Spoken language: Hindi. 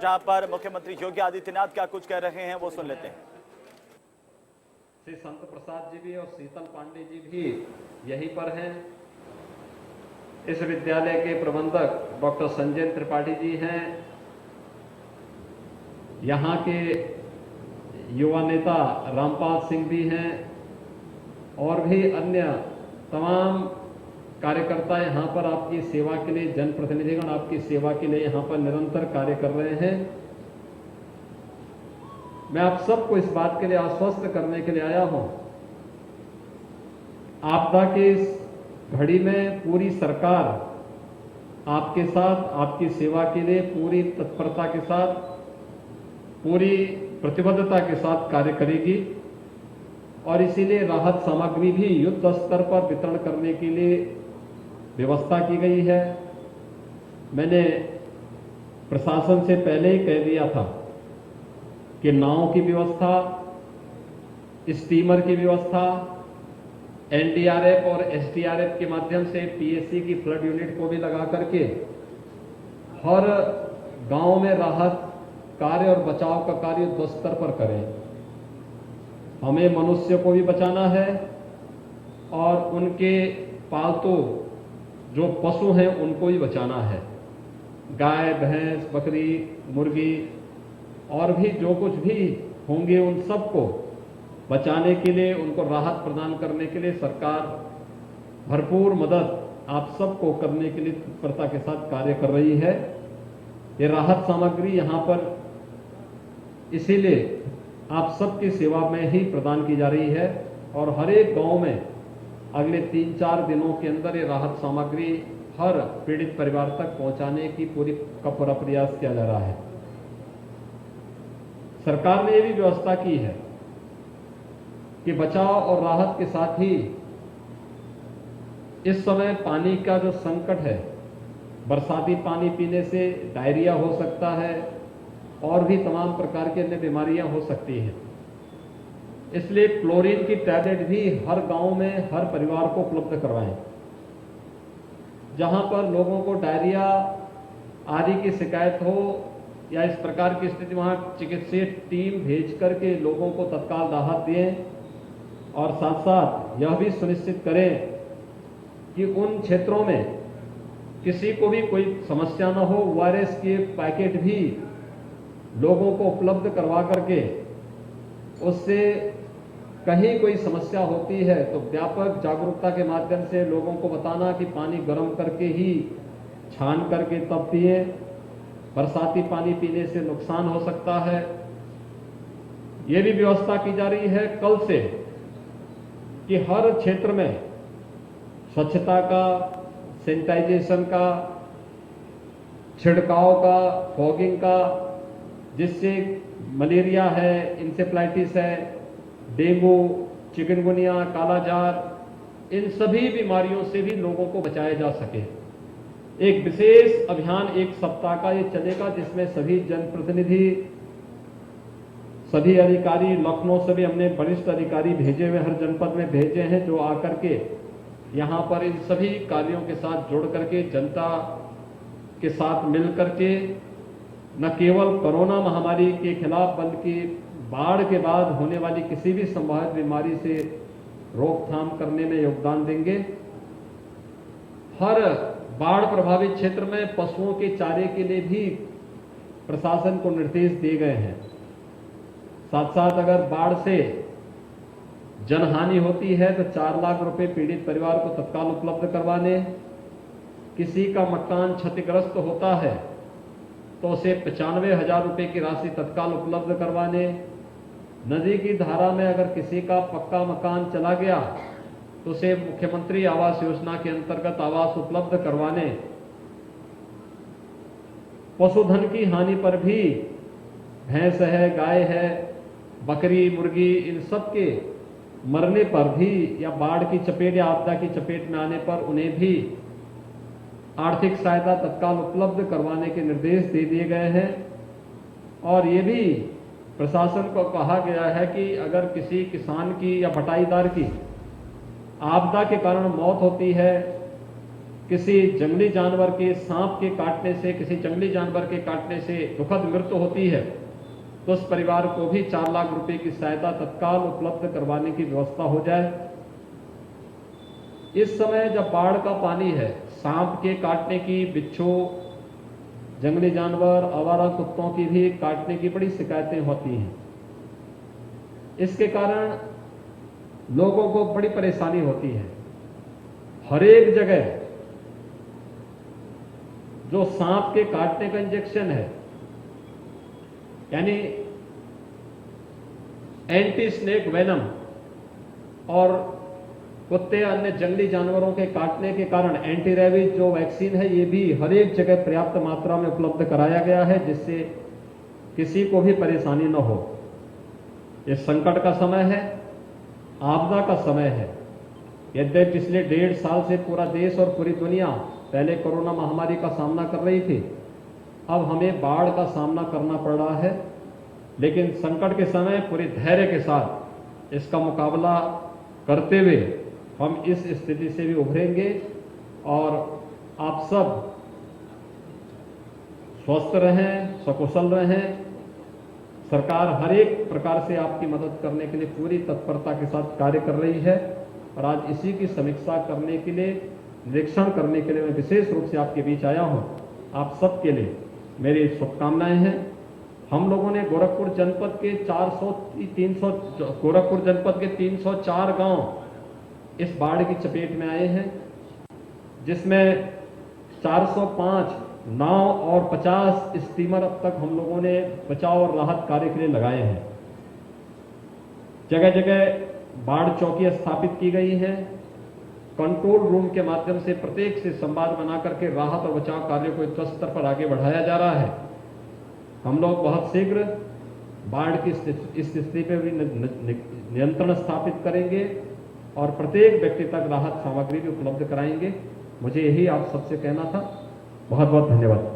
जहां पर मुख्यमंत्री योगी आदित्यनाथ क्या कुछ कह रहे हैं वो सुन लेते हैं। श्री संत प्रसाद जी भी और शीतल पांडे जी भी यहीं पर हैं। इस विद्यालय के प्रबंधक डॉक्टर संजय त्रिपाठी जी हैं। यहाँ के युवा नेता रामपाल सिंह भी हैं और भी अन्य तमाम कार्यकर्ता यहाँ पर आपकी सेवा के लिए, जनप्रतिनिधिगण आपकी सेवा के लिए यहाँ पर निरंतर कार्य कर रहे हैं। मैं आप सबको इस बात के लिए आश्वस्त करने के लिए आया हूं, आपदा की इस घड़ी में पूरी सरकार आपके साथ, आपकी सेवा के लिए पूरी तत्परता के साथ, पूरी प्रतिबद्धता के साथ कार्य करेगी और इसीलिए राहत सामग्री भी युद्ध स्तर पर वितरण करने के लिए व्यवस्था की गई है। मैंने प्रशासन से पहले ही कह दिया था कि नाव की व्यवस्था, स्टीमर की व्यवस्था, एनडीआरएफ और एसडीआरएफ के माध्यम से पीएससी की फ्लड यूनिट को भी लगा करके हर गांव में राहत कार्य और बचाव का कार्य युद्ध स्तर पर करें। हमें मनुष्य को भी बचाना है और उनके पालतू जो पशु हैं उनको भी बचाना है। गाय, भैंस, बकरी, मुर्गी और भी जो कुछ भी होंगे उन सबको बचाने के लिए, उनको राहत प्रदान करने के लिए सरकार भरपूर मदद आप सबको करने के लिए तत्परता के साथ कार्य कर रही है। ये राहत सामग्री यहाँ पर इसीलिए आप सबकी सेवा में ही प्रदान की जा रही है और हर एक गांव में अगले 3-4 दिनों के अंदर ये राहत सामग्री हर पीड़ित परिवार तक पहुंचाने की पूरा प्रयास किया जा रहा है। सरकार ने ये भी व्यवस्था की है कि बचाव और राहत के साथ ही इस समय पानी का जो संकट है, बरसाती पानी पीने से डायरिया हो सकता है और भी तमाम प्रकार की अन्य बीमारियां हो सकती हैं। इसलिए क्लोरीन की टैबलेट भी हर गांव में हर परिवार को उपलब्ध करवाएं। जहां पर लोगों को डायरिया आदि की शिकायत हो या इस प्रकार की स्थिति, वहां चिकित्सीय टीम भेज करके लोगों को तत्काल राहत दें और साथ साथ यह भी सुनिश्चित करें कि उन क्षेत्रों में किसी को भी कोई समस्या न हो। वायरस के पैकेट भी लोगों को उपलब्ध करवा करके उससे कहीं कोई समस्या होती है तो व्यापक जागरूकता के माध्यम से लोगों को बताना कि पानी गर्म करके ही छान करके तब पिए, बरसाती पानी पीने से नुकसान हो सकता है। यह भी व्यवस्था की जा रही है कल से कि हर क्षेत्र में स्वच्छता का, सैनिटाइजेशन का, छिड़काव का, फॉगिंग का, जिससे मलेरिया है, इंसेफ्लाइटिस है, डेंगू, चिकनगुनिया, कालाजार, इन सभी बीमारियों से भी लोगों को बचाया जा सके। एक विशेष अभियान 1 सप्ताह का ये चलेगा जिसमें सभी जनप्रतिनिधि, सभी अधिकारी, लखनऊ से भी हमने वरिष्ठ अधिकारी भेजे हुए, हर जनपद में भेजे हैं, जो आकर के यहां पर इन सभी कार्यों के साथ जुड़ करके जनता के साथ मिल करके न केवल कोरोना महामारी के खिलाफ बल्कि बाढ़ के बाद होने वाली किसी भी संभावित बीमारी से रोकथाम करने में योगदान देंगे। हर बाढ़ प्रभावित क्षेत्र में पशुओं के चारे के लिए भी प्रशासन को निर्देश दिए गए हैं। साथ साथ अगर बाढ़ से जनहानि होती है तो 4 लाख रुपए पीड़ित परिवार को तत्काल उपलब्ध करवाने, किसी का मकान क्षतिग्रस्त होता है तो उसे 95,000 रुपए की राशि तत्काल उपलब्ध करवाने, नदी की धारा में अगर किसी का पक्का मकान चला गया तो उसे मुख्यमंत्री आवास योजना के अंतर्गत आवास उपलब्ध करवाने, पशुधन की हानि पर भी, भैंस है, गाय है, बकरी, मुर्गी, इन सब के मरने पर भी या बाढ़ की चपेट या आपदा की चपेट में आने पर उन्हें भी आर्थिक सहायता तत्काल उपलब्ध करवाने के निर्देश दे दिए गए हैं। और ये भी प्रशासन को कहा गया है कि अगर किसी किसान की या बटाईदार की आपदा के कारण मौत होती है किसी जंगली जानवर के सांप के काटने से, किसी जंगली जानवर के काटने से दुखद मृत्यु होती है तो उस परिवार को भी 4 लाख रुपए की सहायता तत्काल उपलब्ध करवाने की व्यवस्था हो जाए। इस समय जब बाढ़ का पानी है, सांप के काटने की, बिच्छू, जंगली जानवर, आवारा कुत्तों की भी काटने की बड़ी शिकायतें होती हैं। इसके कारण लोगों को बड़ी परेशानी होती है। हर एक जगह जो सांप के काटने का इंजेक्शन है, यानी एंटी स्नेक वेनम, और कुत्ते अन्य जंगली जानवरों के काटने के कारण एंटी रेबीज जो वैक्सीन है, ये भी हर एक जगह पर्याप्त मात्रा में उपलब्ध कराया गया है, जिससे किसी को भी परेशानी न हो। ये संकट का समय है, आपदा का समय है। यद्यपि पिछले 1.5 साल से पूरा देश और पूरी दुनिया पहले कोरोना महामारी का सामना कर रही थी, अब हमें बाढ़ का सामना करना पड़ रहा है, लेकिन संकट के समय पूरे धैर्य के साथ इसका मुकाबला करते हुए हम इस स्थिति से भी उभरेंगे और आप सब स्वस्थ रहें, सकुशल रहें। सरकार हर एक प्रकार से आपकी मदद करने के लिए पूरी तत्परता के साथ कार्य कर रही है और आज इसी की समीक्षा करने के लिए, निरीक्षण करने के लिए मैं विशेष रूप से आपके बीच आया हूं। आप सबके लिए मेरी शुभकामनाएं हैं। हम लोगों ने गोरखपुर जनपद के 304 गांव इस बाढ़ की चपेट में आए हैं, जिसमें 405 नाव और 50 स्टीमर अब तक हम लोगों ने बचाव और राहत कार्य के लिए लगाए हैं। जगह जगह बाढ़ चौकी स्थापित की गई हैं। कंट्रोल रूम के माध्यम से प्रत्येक से संवाद बना करके राहत और बचाव कार्य को युद्ध स्तर पर आगे बढ़ाया जा रहा है। हम लोग बहुत शीघ्र बाढ़ की इस स्थिति पर भी नियंत्रण स्थापित करेंगे और प्रत्येक व्यक्ति तक राहत सामग्री भी उपलब्ध कराएंगे। मुझे यही आप सबसे कहना था। बहुत बहुत धन्यवाद।